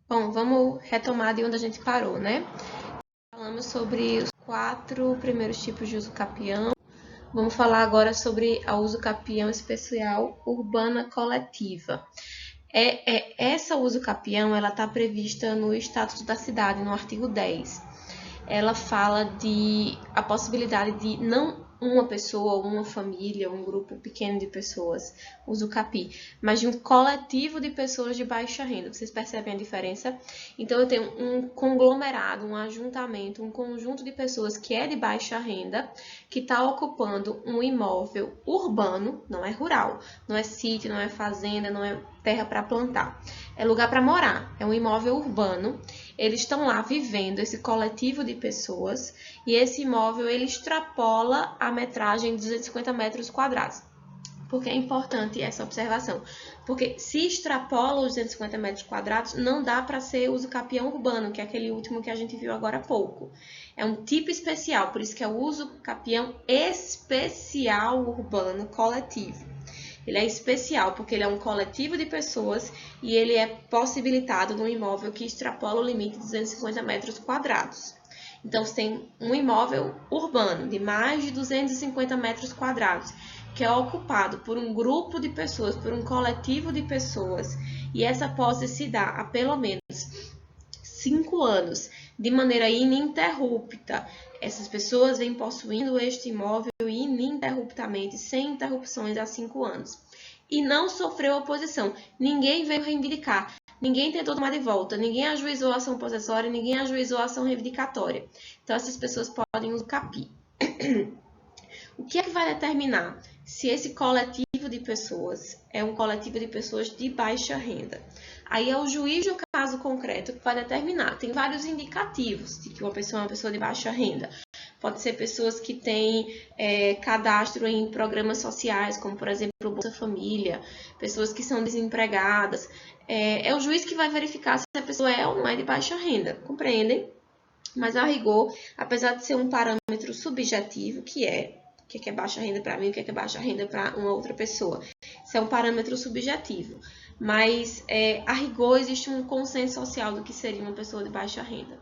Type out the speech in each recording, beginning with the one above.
Bom, vamos retomar de onde a gente parou, né? Falamos sobre os 4 primeiros tipos de uso capião. Vamos falar agora sobre a uso capião especial urbana coletiva. Essa uso capião, ela está prevista no Estatuto da Cidade, no artigo 10. Ela fala de a possibilidade de não uma pessoa, uma família, um grupo pequeno de pessoas usa o capi, mas de um coletivo de pessoas de baixa renda. Vocês percebem a diferença? Então, eu tenho um conglomerado, um ajuntamento, um conjunto de pessoas que é de baixa renda, que está ocupando um imóvel urbano, não é rural, não é sítio, não é fazenda, não é terra para plantar. É lugar para morar, é um imóvel urbano. Eles estão lá vivendo, esse coletivo de pessoas, e esse imóvel ele extrapola a metragem de 250 metros quadrados. Por que é importante essa observação? Porque se extrapola os 250 metros quadrados, não dá para ser uso capião urbano, que é aquele último que a gente viu agora há pouco. É um tipo especial, por isso que é o uso capião especial urbano coletivo. Ele é especial porque ele é um coletivo de pessoas e ele é possibilitado num imóvel que extrapola o limite de 250 metros quadrados. Então, você tem um imóvel urbano de mais de 250 metros quadrados, que é ocupado por um grupo de pessoas, por um coletivo de pessoas, e essa posse se dá há pelo menos 5 anos, de maneira ininterrupta. Essas pessoas vêm possuindo este imóvel ininterruptamente, sem interrupções há 5 anos. E não sofreu oposição. Ninguém veio reivindicar. Ninguém tentou tomar de volta. Ninguém ajuizou a ação possessória. Ninguém ajuizou a ação reivindicatória. Então, essas pessoas podem usar o capi. O que é que vai determinar se esse coletivo de pessoas é um coletivo de pessoas de baixa renda? Aí é o juiz do caso concreto que vai determinar. Tem vários indicativos de que uma pessoa é uma pessoa de baixa renda. Pode ser pessoas que têm cadastro em programas sociais, como, por exemplo, o Bolsa Família, pessoas que são desempregadas. É o juiz que vai verificar se a pessoa é ou não é de baixa renda, compreendem? Mas, a rigor, apesar de ser um parâmetro subjetivo, que é o que é baixa renda para mim, o que é baixa renda para uma outra pessoa, isso é um parâmetro subjetivo. Mas, a rigor, existe um consenso social do que seria uma pessoa de baixa renda.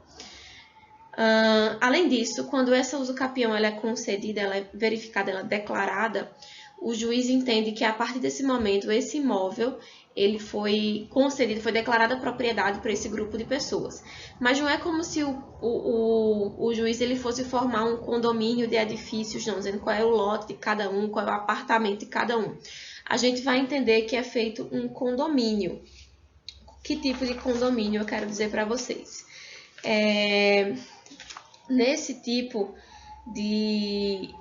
Além disso, quando essa uso capião ela é concedida, ela é verificada, ela é declarada, o juiz entende que a partir desse momento, esse imóvel ele foi concedido, foi declarada propriedade para esse grupo de pessoas. Mas não é como se o juiz ele fosse formar um condomínio de edifícios, não, dizendo qual é o lote de cada um, qual é o apartamento de cada um. A gente vai entender que é feito um condomínio. Que tipo de condomínio eu quero dizer para vocês? Nesse tipo de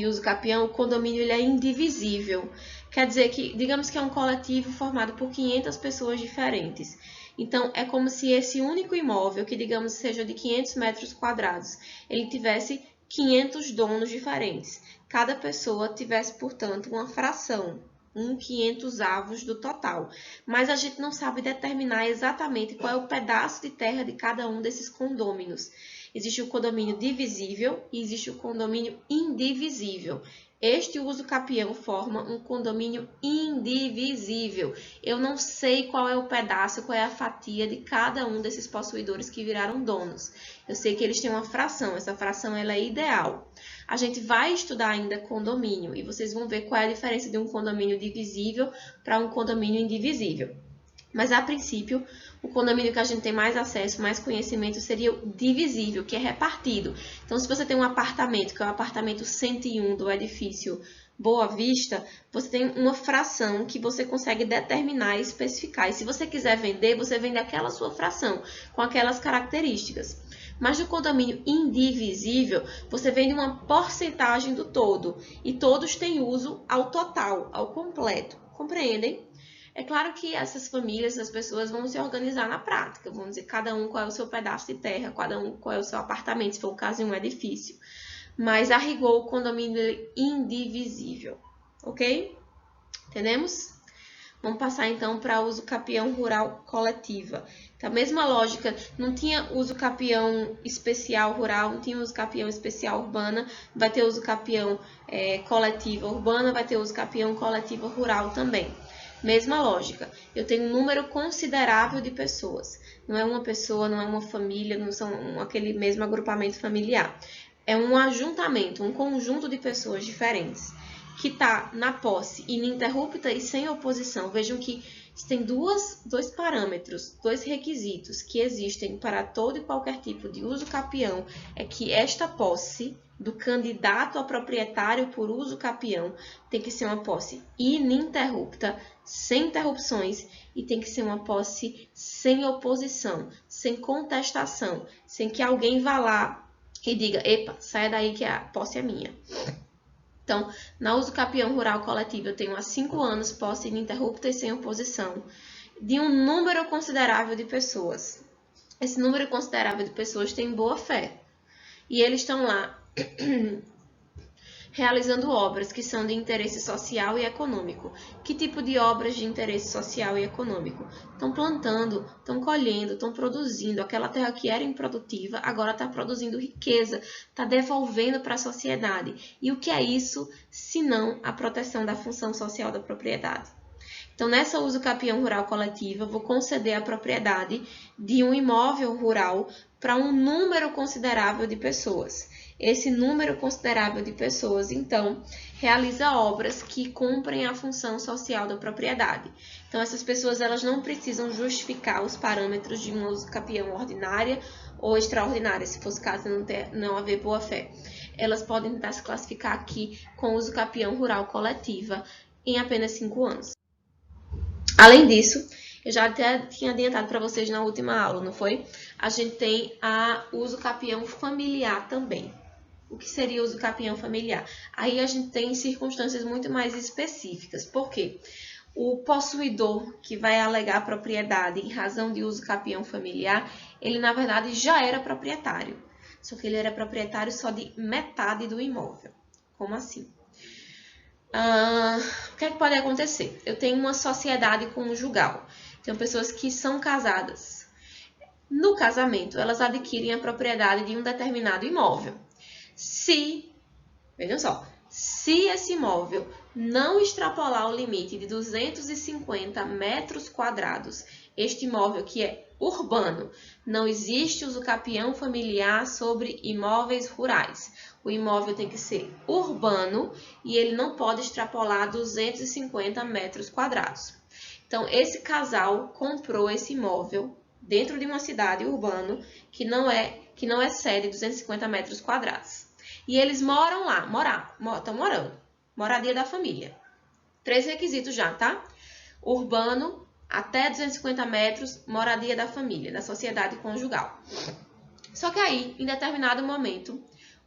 uso capião, o condomínio ele é indivisível. Quer dizer que, digamos que é um coletivo formado por 500 pessoas diferentes. Então, é como se esse único imóvel, que digamos seja de 500 metros quadrados, ele tivesse 500 donos diferentes. Cada pessoa tivesse, portanto, uma fração, 500avos do total. Mas a gente não sabe determinar exatamente qual é o pedaço de terra de cada um desses condôminos. Existe o condomínio divisível e existe o condomínio indivisível. Este uso capião forma um condomínio indivisível. Eu não sei qual é o pedaço, qual é a fatia de cada um desses possuidores que viraram donos. Eu sei que eles têm uma fração, essa fração ela é ideal. A gente vai estudar ainda condomínio e vocês vão ver qual é a diferença de um condomínio divisível para um condomínio indivisível. Mas, a princípio, o condomínio que a gente tem mais acesso, mais conhecimento, seria o divisível, que é repartido. Então, se você tem um apartamento, que é o apartamento 101 do edifício Boa Vista, você tem uma fração que você consegue determinar e especificar. E se você quiser vender, você vende aquela sua fração, com aquelas características. Mas no condomínio indivisível, você vende uma porcentagem do todo. E todos têm uso ao total, ao completo. Compreendem? É claro que essas famílias, essas pessoas vão se organizar na prática, vão dizer cada um qual é o seu pedaço de terra, cada um qual é o seu apartamento, se for o caso em um edifício. Mas, a rigor, o condomínio é indivisível, ok? Entendemos? Vamos passar, então, para uso capião rural coletiva. Então, a mesma lógica, não tinha uso capião especial rural, não tinha uso capião especial urbana, vai ter uso capião coletiva urbana, vai ter uso capião coletiva rural também. Mesma lógica, eu tenho um número considerável de pessoas. Não é uma pessoa, não é uma família, não são aquele mesmo agrupamento familiar. É um ajuntamento, um conjunto de pessoas diferentes que está na posse ininterrupta e sem oposição. Vejam que tem dois parâmetros, dois requisitos que existem para todo e qualquer tipo de uso capião, é que esta posse do candidato a proprietário por uso capião tem que ser uma posse ininterrupta, sem interrupções, e tem que ser uma posse sem oposição, sem contestação, sem que alguém vá lá e diga, epa, saia daí que a posse é minha. Então, na uso capião rural coletivo, eu tenho há 5 anos posse ininterrupta e sem oposição de um número considerável de pessoas. Esse número considerável de pessoas tem boa fé. E eles estão lá realizando obras que são de interesse social e econômico. Que tipo de obras de interesse social e econômico? Estão plantando, estão colhendo, estão produzindo. Aquela terra que era improdutiva, agora está produzindo riqueza, está devolvendo para a sociedade. E o que é isso, se não a proteção da função social da propriedade? Então, nessa uso capião rural coletiva, vou conceder a propriedade de um imóvel rural para um número considerável de pessoas. Esse número considerável de pessoas, então, realiza obras que cumprem a função social da propriedade. Então, essas pessoas elas não precisam justificar os parâmetros de uma uso capião ordinária ou extraordinária, se fosse caso não haver boa-fé. Elas podem tentar se classificar aqui com uso capião rural coletiva em apenas 5 anos. Além disso, eu já até tinha adiantado para vocês na última aula, não foi? A gente tem a uso capião familiar também. O que seria uso capião familiar? Aí a gente tem circunstâncias muito mais específicas. Por quê? O possuidor que vai alegar propriedade em razão de uso capião familiar, ele na verdade já era proprietário. Só que ele era proprietário só de metade do imóvel. Como assim? O que é que pode acontecer? Eu tenho uma sociedade conjugal. Tenho pessoas que são casadas. No casamento, elas adquirem a propriedade de um determinado imóvel. Vejam só, se esse imóvel não extrapolar o limite de 250 metros quadrados, este imóvel que é urbano, não existe uso capião familiar sobre imóveis rurais. O imóvel tem que ser urbano e ele não pode extrapolar 250 metros quadrados. Então, esse casal comprou esse imóvel dentro de uma cidade urbana que não excede 250 metros quadrados. E eles moram lá, estão morando. Moradia da família. 3 requisitos já, tá? Urbano, até 250 metros, moradia da família, da sociedade conjugal. Só que aí, em determinado momento,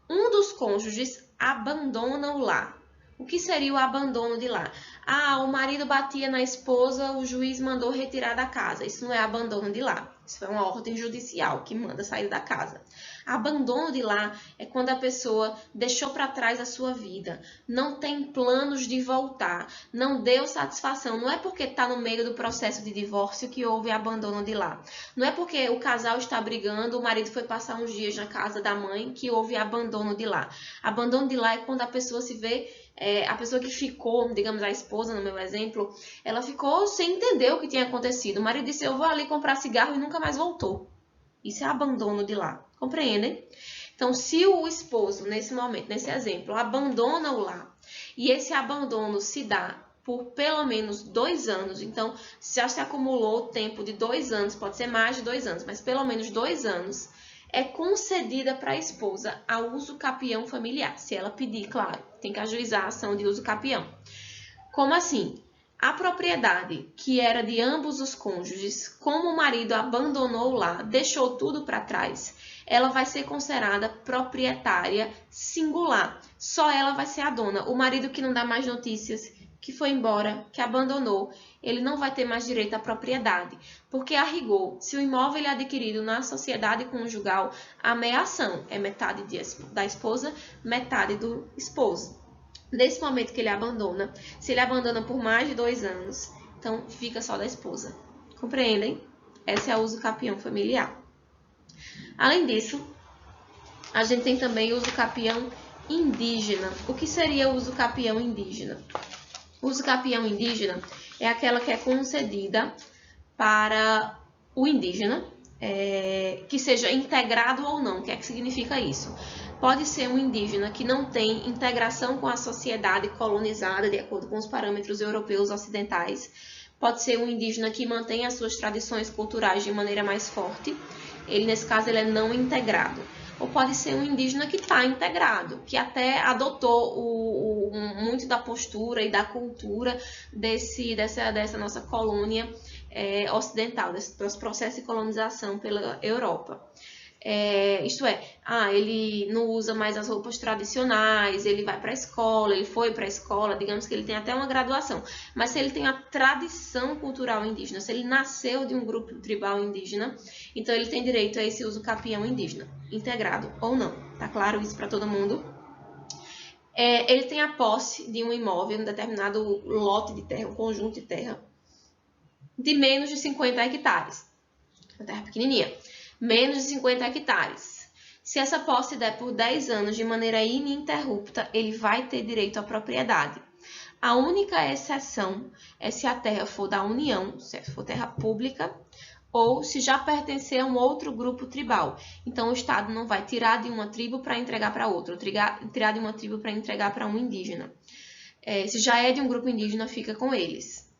um dos cônjuges abandona o lar. O que seria o abandono de lar? O marido batia na esposa, o juiz mandou retirar da casa. Isso não é abandono de lar. Isso é uma ordem judicial que manda sair da casa. Abandono de lar é quando a pessoa deixou para trás a sua vida, não tem planos de voltar, não deu satisfação. Não é porque está no meio do processo de divórcio que houve abandono de lar. Não é porque o casal está brigando, o marido foi passar uns dias na casa da mãe que houve abandono de lar. Abandono de lar é quando a pessoa se vê... a pessoa que ficou, digamos, a esposa, no meu exemplo, ela ficou sem entender o que tinha acontecido. O marido disse, eu vou ali comprar cigarro e nunca mais voltou. Isso é abandono de lar. Compreendem? Então, se o esposo, nesse momento, nesse exemplo, abandona o lar, e esse abandono se dá por pelo menos 2 anos, então, já se acumulou o tempo de 2 anos, pode ser mais de 2 anos, mas pelo menos 2 anos, é concedida para a esposa a uso capião familiar. Se ela pedir, claro, tem que ajuizar a ação de uso capião. Como assim? A propriedade que era de ambos os cônjuges, como o marido abandonou lá, deixou tudo para trás, ela vai ser considerada proprietária singular. Só ela vai ser a dona. O marido que não dá mais notícias, que foi embora, que abandonou, ele não vai ter mais direito à propriedade. Porque, a rigor, se o imóvel é adquirido na sociedade conjugal, a meia-ação é metade da esposa, metade do esposo. Nesse momento que ele abandona, se ele abandona por mais de 2 anos, então fica só da esposa. Compreendem? Esse é o uso capião familiar. Além disso, a gente tem também o uso capião indígena. O que seria o uso capião indígena? O uso capião indígena é aquela que é concedida para o indígena, que seja integrado ou não. O que é que significa isso? Pode ser um indígena que não tem integração com a sociedade colonizada de acordo com os parâmetros europeus ocidentais. Pode ser um indígena que mantém as suas tradições culturais de maneira mais forte. Ele, nesse caso, ele é não integrado. Ou pode ser um indígena que está integrado, que até adotou muito da postura e da cultura dessa nossa colônia ocidental, desse processo de colonização pela Europa. Isto é, ele não usa mais as roupas tradicionais, ele vai para a escola, ele foi para a escola, digamos que ele tem até uma graduação, mas se ele tem a tradição cultural indígena, se ele nasceu de um grupo tribal indígena, então ele tem direito a esse uso capião indígena, integrado ou não, tá claro isso para todo mundo? Ele tem a posse de um imóvel, um determinado lote de terra, um conjunto de terra, de menos de 50 hectares, uma terra pequenininha. Menos de 50 hectares. Se essa posse der por 10 anos de maneira ininterrupta, ele vai ter direito à propriedade. A única exceção é se a terra for da União, se for terra pública, ou se já pertencer a um outro grupo tribal. Então, o Estado não vai tirar de uma tribo para entregar para outra, ou tirar de uma tribo para entregar para um indígena. Se já é de um grupo indígena, fica com eles.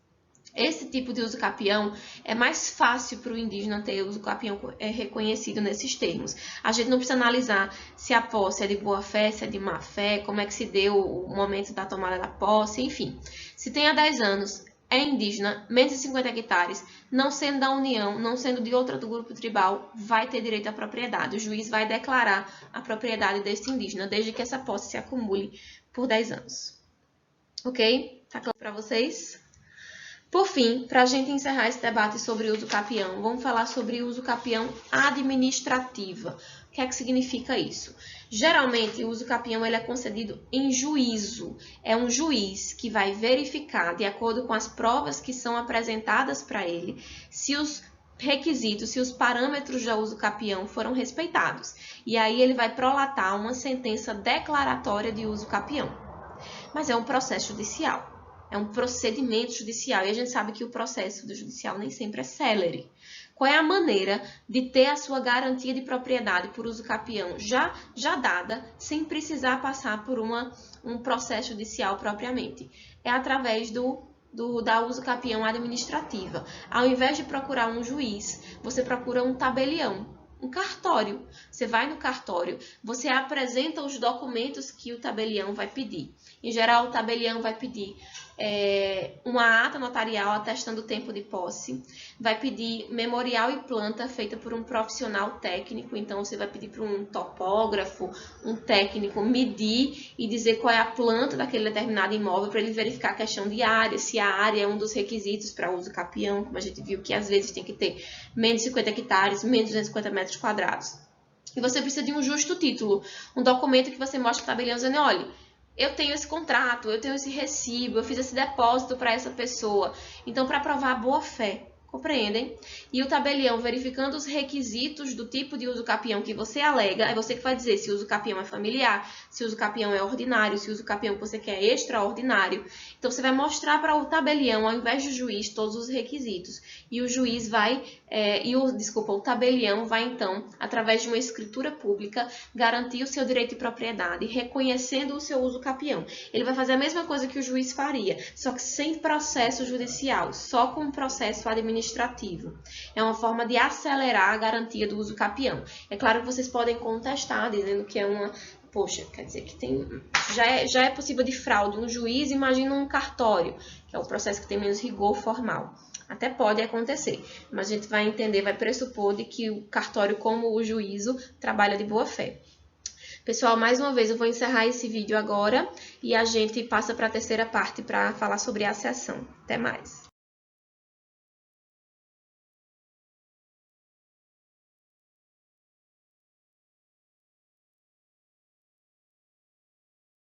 Esse tipo de uso capião é mais fácil para o indígena ter uso capião reconhecido nesses termos. A gente não precisa analisar se a posse é de boa fé, se é de má fé, como é que se deu o momento da tomada da posse, enfim. Se tem há 10 anos, é indígena, menos de 50 hectares, não sendo da União, não sendo de outro grupo tribal, vai ter direito à propriedade. O juiz vai declarar a propriedade desse indígena, desde que essa posse se acumule por 10 anos. Ok? Tá claro para vocês? Por fim, para a gente encerrar esse debate sobre uso capião, vamos falar sobre uso capião administrativa. O que é que significa isso? Geralmente, o uso capião ele é concedido em juízo. É um juiz que vai verificar, de acordo com as provas que são apresentadas para ele, se os requisitos, se os parâmetros de uso capião foram respeitados. E aí ele vai prolatar uma sentença declaratória de uso capião. Mas é um processo judicial. É um procedimento judicial e a gente sabe que o processo do judicial nem sempre é célere. Qual é a maneira de ter a sua garantia de propriedade por uso capião já dada, sem precisar passar por um processo judicial propriamente? É através da uso capião administrativa. Ao invés de procurar um juiz, você procura um tabelião, um cartório. Você vai no cartório, você apresenta os documentos que o tabelião vai pedir. Em geral, o tabelião vai pedir uma ata notarial atestando o tempo de posse, vai pedir memorial e planta feita por um profissional técnico, então você vai pedir para um topógrafo, um técnico medir e dizer qual é a planta daquele determinado imóvel para ele verificar a questão de área, se a área é um dos requisitos para uso capião, como a gente viu que às vezes tem que ter menos de 50 hectares, menos de 250 metros quadrados. E você precisa de um justo título, um documento que você mostre para o tabelião dizendo, olha, eu tenho esse contrato, eu tenho esse recibo, eu fiz esse depósito para essa pessoa. Então, para provar a boa-fé, compreendem? E o tabelião, verificando os requisitos do tipo de uso capião que você alega, é você que vai dizer se o uso capião é familiar, se o uso capião é ordinário, se o uso capião que você quer é extraordinário. Então, você vai mostrar para o tabelião, ao invés do juiz, todos os requisitos. E o juiz vai, o tabelião vai, então, através de uma escritura pública, garantir o seu direito de propriedade, reconhecendo o seu uso capião. Ele vai fazer a mesma coisa que o juiz faria, só que sem processo judicial, só com um processo administrativo. É uma forma de acelerar a garantia do uso capião. É claro que vocês podem contestar, dizendo que é uma... Poxa, quer dizer que já é possível de fraude um juiz, imagina um cartório, que é o processo que tem menos rigor formal. Até pode acontecer, mas a gente vai entender, vai pressupor de que o cartório, como o juízo, trabalha de boa fé. Pessoal, mais uma vez eu vou encerrar esse vídeo agora e a gente passa para a terceira parte para falar sobre a sessão. Até mais!